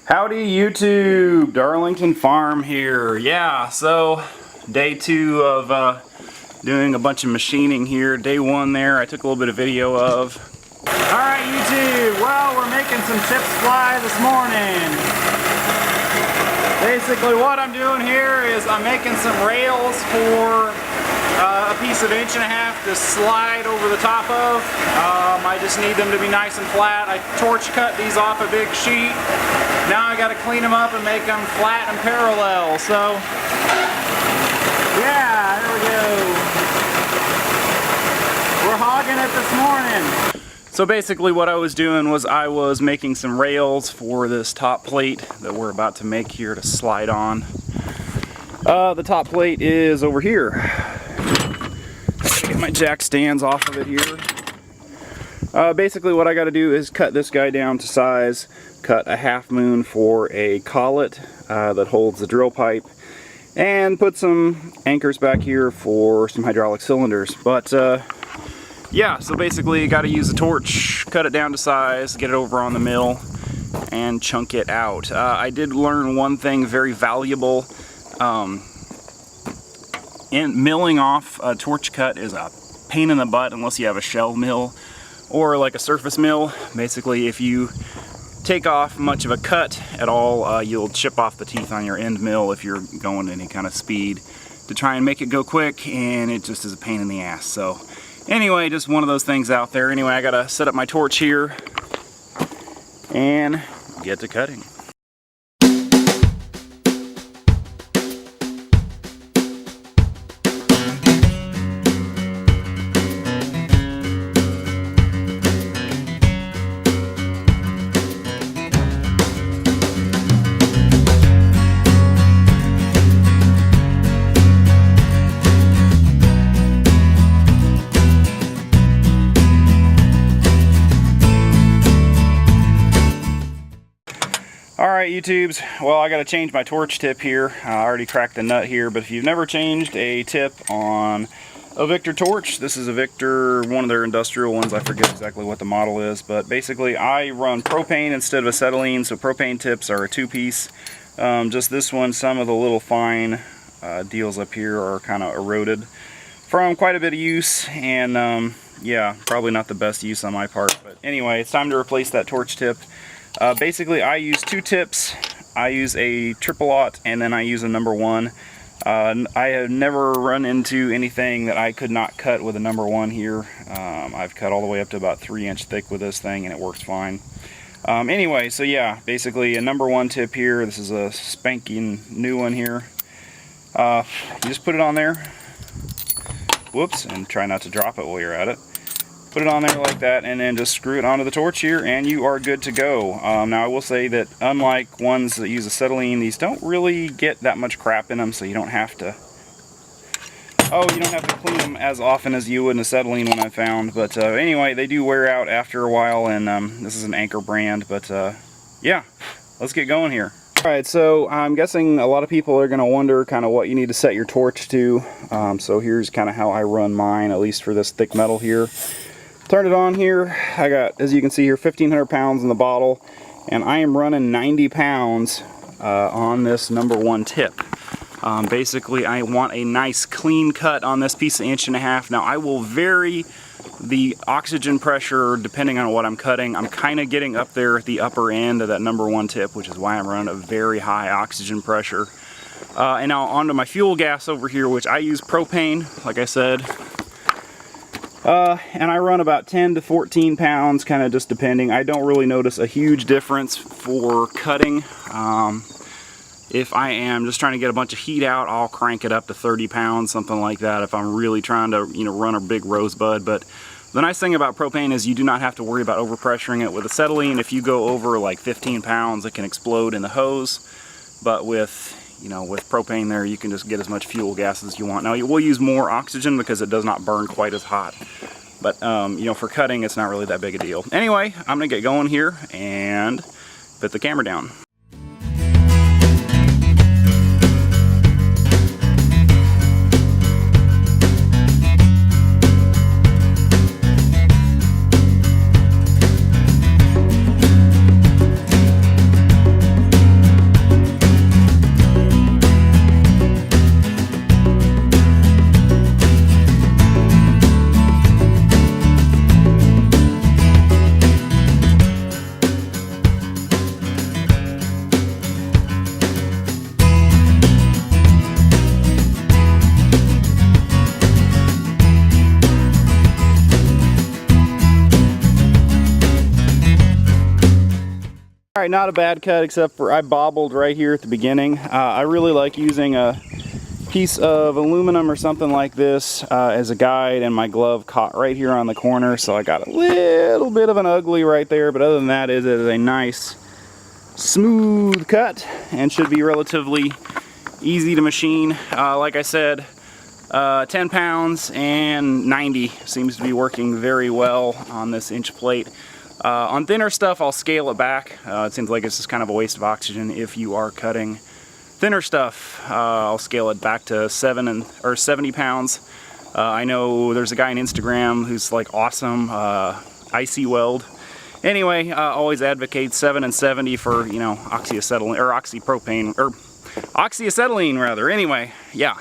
Howdy YouTube, Darlington Farm here. Yeah, so day 2 of doing a bunch of machining here. Day 1 there, I took a little bit of video of. Alright YouTube, well we're making some chips fly this morning. Basically what I'm doing here is I'm making some rails for a piece of 1.5 inches to slide over the top of. I just need them to be nice and flat. I torch cut these off a big sheet. Now I got to clean them up and make them flat and parallel. So, yeah, there we go. We're hogging it this morning. So basically what I was doing was I was making some rails for this top plate that we're about to make here to slide on. The top plate is over here. Get my jack stands off of it here. Basically what I got to do is cut this guy down to size, cut a 1/2 moon for a collet that holds the drill pipe, and put some anchors back here for some hydraulic cylinders. But yeah, so basically you got to use a torch, cut it down to size, get it over on the mill, and chunk it out. I did learn one thing very valuable. In milling off a torch cut is a pain in the butt unless you have a shell mill or like a surface mill. Basically, if you take off much of a cut at all, you'll chip off the teeth on your end mill if you're going any kind of speed to try and make it go quick, and it just is a pain in the ass. So anyway, just one of those things out there. Anyway, I gotta set up my torch here and get to cutting. Alright YouTubes, well I got to change my torch tip here. I already cracked the nut here, but if you've never changed a tip on a Victor torch, this is a Victor, one of their industrial ones, I forget exactly what the model is, but basically I run propane instead of acetylene, so propane tips are a 2-piece. Just this one, some of the little fine deals up here are kind of eroded from quite a bit of use, and yeah, probably not the best use on my part, but anyway, it's time to replace that torch tip. Basically I use 2 tips. I use a triple-aught and then I use a number 1. I have never run into anything that I could not cut with a number 1 here. I've cut all the way up to about 3-inch thick with this thing and it works fine. Anyway, so yeah, basically a number 1 tip here. This is a spanking new one here. You just put it on there. Whoops, and try not to drop it while you're at it. Put it on there like that and then just screw it onto the torch here and you are good to go. Now I will say that unlike ones that use acetylene, these don't really get that much crap in them, so you don't have to clean them as often as you would in acetylene when I found. But anyway, they do wear out after a while, and this is an Anchor brand, but yeah, let's get going here. Alright, so I'm guessing a lot of people are going to wonder kind of what you need to set your torch to. So here's kind of how I run mine, at least for this thick metal here. Turn it on here. I got, as you can see here, 1,500 pounds in the bottle, and I am running 90 pounds on this number 1 tip. Basically, I want a nice clean cut on this piece of 1.5 inches. Now, I will vary the oxygen pressure depending on what I'm cutting. I'm kind of getting up there at the upper end of that number 1 tip, which is why I'm running a very high oxygen pressure. And now onto my fuel gas over here, which I use propane, like I said. And I run about 10 to 14 pounds, kind of just depending. I don't really notice a huge difference for cutting. If I am just trying to get a bunch of heat out, I'll crank it up to 30 pounds, something like that, if I'm really trying to, run a big rosebud. But the nice thing about propane is you do not have to worry about overpressuring it. With acetylene, if you go over like 15 pounds, it can explode in the hose. But with propane there, you can just get as much fuel gas as you want. Now, you will use more oxygen because it does not burn quite as hot. But, for cutting, it's not really that big a deal. Anyway, I'm going to get going here and put the camera down. All right, not a bad cut, except for I bobbled right here at the beginning. I really like using a piece of aluminum or something like this as a guide, and my glove caught right here on the corner, so I got a little bit of an ugly right there, but other than that, it is a nice smooth cut and should be relatively easy to machine. Like I said, 10 pounds and 90 seems to be working very well on this inch plate. On thinner stuff, I'll scale it back. It seems like it's just kind of a waste of oxygen if you are cutting thinner stuff. I'll scale it back to 70 pounds. I know there's a guy on Instagram who's like awesome, icy weld. Anyway, always advocate 7 and 70 for, you know, oxyacetylene or oxypropane or oxyacetylene rather. Anyway, yeah.